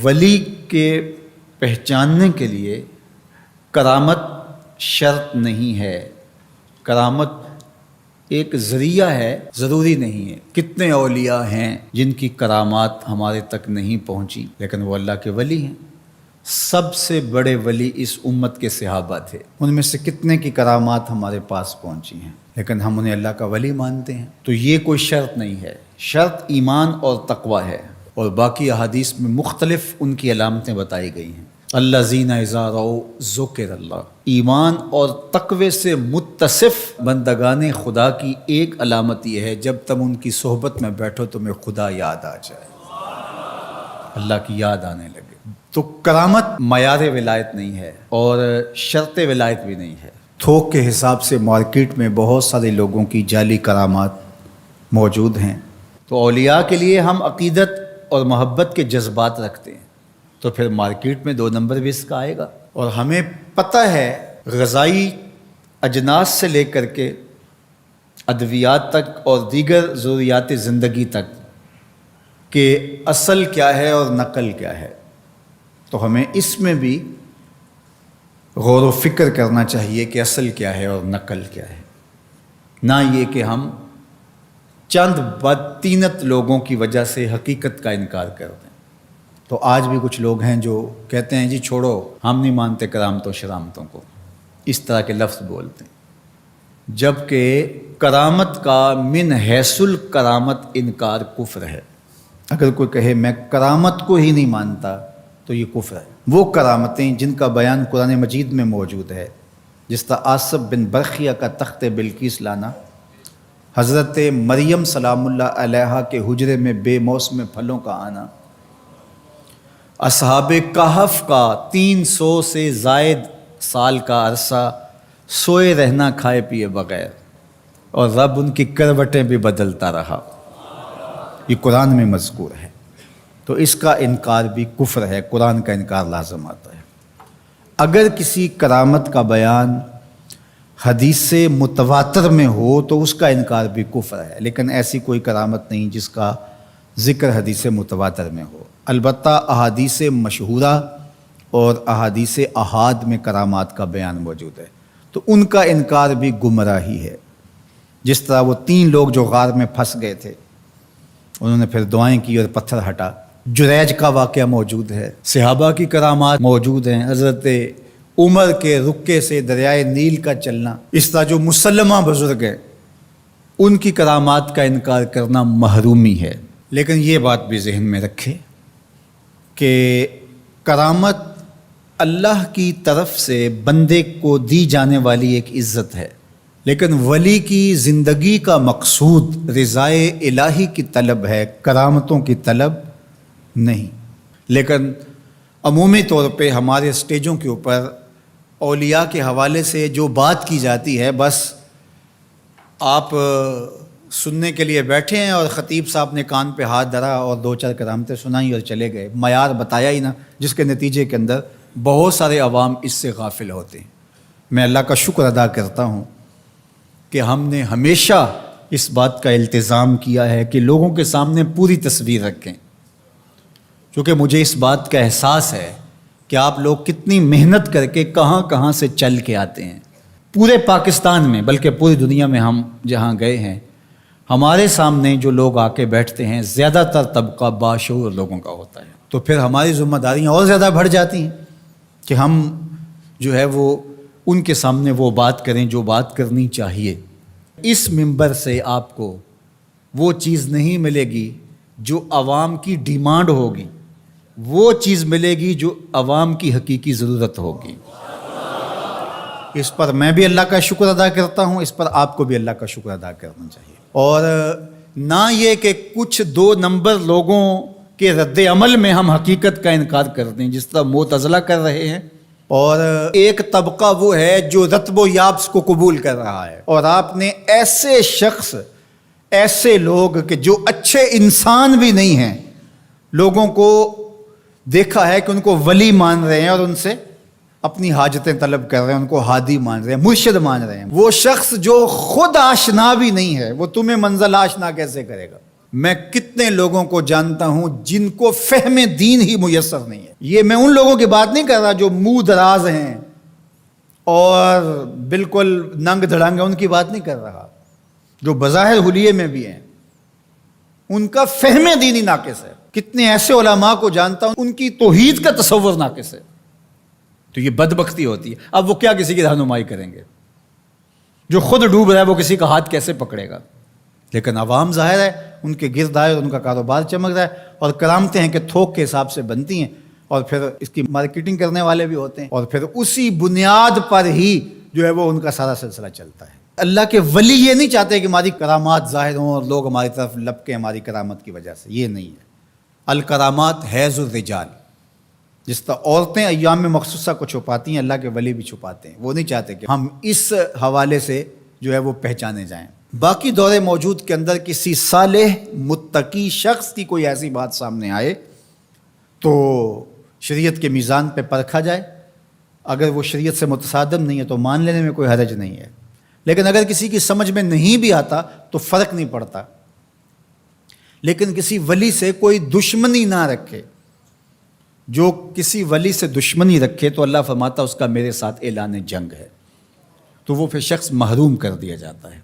ولی کے پہچاننے کے لیے کرامت شرط نہیں ہے، کرامت ایک ذریعہ ہے، ضروری نہیں ہے۔ کتنے اولیاء ہیں جن کی کرامات ہمارے تک نہیں پہنچی لیکن وہ اللہ کے ولی ہیں۔ سب سے بڑے ولی اس امت کے صحابہ تھے، ان میں سے کتنے کی کرامات ہمارے پاس پہنچی ہیں لیکن ہم انہیں اللہ کا ولی مانتے ہیں۔ تو یہ کوئی شرط نہیں ہے، شرط ایمان اور تقوی ہے، اور باقی احادیث میں مختلف ان کی علامتیں بتائی گئی ہیں۔ الذین اذا رأوا ذکر اللہ، ایمان اور تقوی سے متصف بندگان خدا کی ایک علامت یہ ہے جب تم ان کی صحبت میں بیٹھو تمہیں خدا یاد آ جائے، اللہ کی یاد آنے لگے۔ تو کرامت معیار ولایت نہیں ہے اور شرط ولایت بھی نہیں ہے۔ تھوک کے حساب سے مارکیٹ میں بہت سارے لوگوں کی جعلی کرامات موجود ہیں، تو اولیاء کے لیے ہم عقیدت اور محبت کے جذبات رکھتے ہیں تو پھر مارکیٹ میں 2 نمبر بھی اس کا آئے گا۔ اور ہمیں پتہ ہے غذائی اجناس سے لے کر کے ادویات تک اور دیگر ضروریات زندگی تک کہ اصل کیا ہے اور نقل کیا ہے، تو ہمیں اس میں بھی غور و فکر کرنا چاہیے کہ اصل کیا ہے اور نقل کیا ہے، نہ یہ کہ ہم چند بدطینت لوگوں کی وجہ سے حقیقت کا انکار کر دیں۔ تو آج بھی کچھ لوگ ہیں جو کہتے ہیں جی چھوڑو، ہم نہیں مانتے کرامتوں شرامتوں کو، اس طرح کے لفظ بولتے ہیں، جبکہ کرامت کا من حیث الکرامت انکار کفر ہے۔ اگر کوئی کہے میں کرامت کو ہی نہیں مانتا تو یہ کفر ہے۔ وہ کرامتیں جن کا بیان قرآن مجید میں موجود ہے، جس طرح آصف بن برخیہ کا تخت بلقیس لانا، حضرت مریم سلام اللہ علیہا کے حجرے میں بے موسم پھلوں کا آنا، اصحاب کہف کا 300 سے زائد سال کا عرصہ سوئے رہنا کھائے پیے بغیر، اور رب ان کی کروٹیں بھی بدلتا رہا، یہ قرآن میں مذکور ہے۔ تو اس کا انکار بھی کفر ہے، قرآن کا انکار لازم آتا ہے۔ اگر کسی کرامت کا بیان حدیث متواتر میں ہو تو اس کا انکار بھی کفر ہے، لیکن ایسی کوئی کرامت نہیں جس کا ذکر حدیث متواتر میں ہو۔ البتہ احادیث مشہورہ اور احادیث احاد میں کرامات کا بیان موجود ہے، تو ان کا انکار بھی گمراہی ہے۔ جس طرح وہ 3 لوگ جو غار میں پھنس گئے تھے، انہوں نے پھر دعائیں کی اور پتھر ہٹا۔ جریج کا واقعہ موجود ہے، صحابہ کی کرامات موجود ہیں، حضرت عمر کے رکے سے دریائے نیل کا چلنا، اس طرح جو مسلمہ بزرگ ہیں ان کی کرامات کا انکار کرنا محرومی ہے۔ لیکن یہ بات بھی ذہن میں رکھے کہ کرامت اللہ کی طرف سے بندے کو دی جانے والی ایک عزت ہے، لیکن ولی کی زندگی کا مقصود رضائے الہی کی طلب ہے، کرامتوں کی طلب نہیں۔ لیکن عمومی طور پہ ہمارے اسٹیجوں کے اوپر اولیاء کے حوالے سے جو بات کی جاتی ہے، بس آپ سننے کے لیے بیٹھے ہیں اور خطیب صاحب نے کان پہ ہاتھ دھرا اور 2-4 کرامتیں سنائیں اور چلے گئے، معیار بتایا ہی نہ، جس کے نتیجے کے اندر بہت سارے عوام اس سے غافل ہوتے ہیں۔ میں اللہ کا شکر ادا کرتا ہوں کہ ہم نے ہمیشہ اس بات کا التزام کیا ہے کہ لوگوں کے سامنے پوری تصویر رکھیں، کیونکہ مجھے اس بات کا احساس ہے کہ آپ لوگ کتنی محنت کر کے کہاں کہاں سے چل کے آتے ہیں، پورے پاکستان میں بلکہ پوری دنیا میں ہم جہاں گئے ہیں، ہمارے سامنے جو لوگ آ کے بیٹھتے ہیں زیادہ تر طبقہ باشعور لوگوں کا ہوتا ہے، تو پھر ہماری ذمہ داریاں اور زیادہ بڑھ جاتی ہیں کہ ہم جو ہے وہ ان کے سامنے وہ بات کریں جو بات کرنی چاہیے۔ اس منبر سے آپ کو وہ چیز نہیں ملے گی جو عوام کی ڈیمانڈ ہوگی، وہ چیز ملے گی جو عوام کی حقیقی ضرورت ہوگی۔ اس پر میں بھی اللہ کا شکر ادا کرتا ہوں، اس پر آپ کو بھی اللہ کا شکر ادا کرنا چاہیے، اور نہ یہ کہ کچھ 2 نمبر لوگوں کے رد عمل میں ہم حقیقت کا انکار کر دیں جس طرح معتزلہ کر رہے ہیں، اور ایک طبقہ وہ ہے جو رتب و یابس کو قبول کر رہا ہے، اور آپ نے ایسے شخص، ایسے لوگ کہ جو اچھے انسان بھی نہیں ہیں، لوگوں کو دیکھا ہے کہ ان کو ولی مان رہے ہیں اور ان سے اپنی حاجتیں طلب کر رہے ہیں، ان کو ہادی مان رہے ہیں، مرشد مان رہے ہیں۔ وہ شخص جو خود آشنا بھی نہیں ہے وہ تمہیں منزل آشنا کیسے کرے گا؟ میں کتنے لوگوں کو جانتا ہوں جن کو فہم دین ہی میسر نہیں ہے. یہ میں ان لوگوں کی بات نہیں کر رہا جو منہ دراز ہیں اور بالکل ننگ دھڑنگ ہیں، ان کی بات نہیں کر رہا. جو بظاہر حلیے میں بھی ہیں ان کا فہم دینی ناقص ہے. کتنے ایسے علماء کو جانتا ہوں ان کی توحید کا تصور ناقص ہے. تو یہ بدبختی ہوتی ہے. اب وہ کیا کسی کی رہنمائی کریں گے؟ جو خود ڈوب رہا ہے وہ کسی کا ہاتھ کیسے پکڑے گا؟ لیکن عوام ظاہر ہے ان کے گرد آئے اور ان کا کاروبار چمک رہا ہے، اور کرامتیں ہیں کہ تھوک کے حساب سے بنتی ہیں، اور پھر اس کی مارکیٹنگ کرنے والے بھی ہوتے ہیں، اور پھر اسی بنیاد پر ہی جو ہے وہ ان کا سارا سلسلہ چلتا ہے. اللہ کے ولی یہ نہیں چاہتے کہ ہماری کرامات ظاہر ہوں اور لوگ ہماری طرف لپکیں ہماری کرامت کی وجہ سے. یہ نہیں ہے. الکرامات حیض الرجال، جس طرح عورتیں ایام مخصوصہ کو چھپاتی ہیں، اللہ کے ولی بھی چھپاتے ہیں. وہ نہیں چاہتے کہ ہم اس حوالے سے جو ہے وہ پہچانے جائیں. باقی دور موجود کے اندر کسی صالح متقی شخص کی کوئی ایسی بات سامنے آئے تو شریعت کے میزان پہ پرکھا جائے. اگر وہ شریعت سے متصادم نہیں ہے تو مان لینے میں کوئی حرج نہیں ہے. لیکن اگر کسی کی سمجھ میں نہیں بھی آتا تو فرق نہیں پڑتا. لیکن کسی ولی سے کوئی دشمنی نہ رکھے. جو کسی ولی سے دشمنی رکھے تو اللہ فرماتا اس کا میرے ساتھ اعلان جنگ ہے، تو وہ پھر شخص محروم کر دیا جاتا ہے.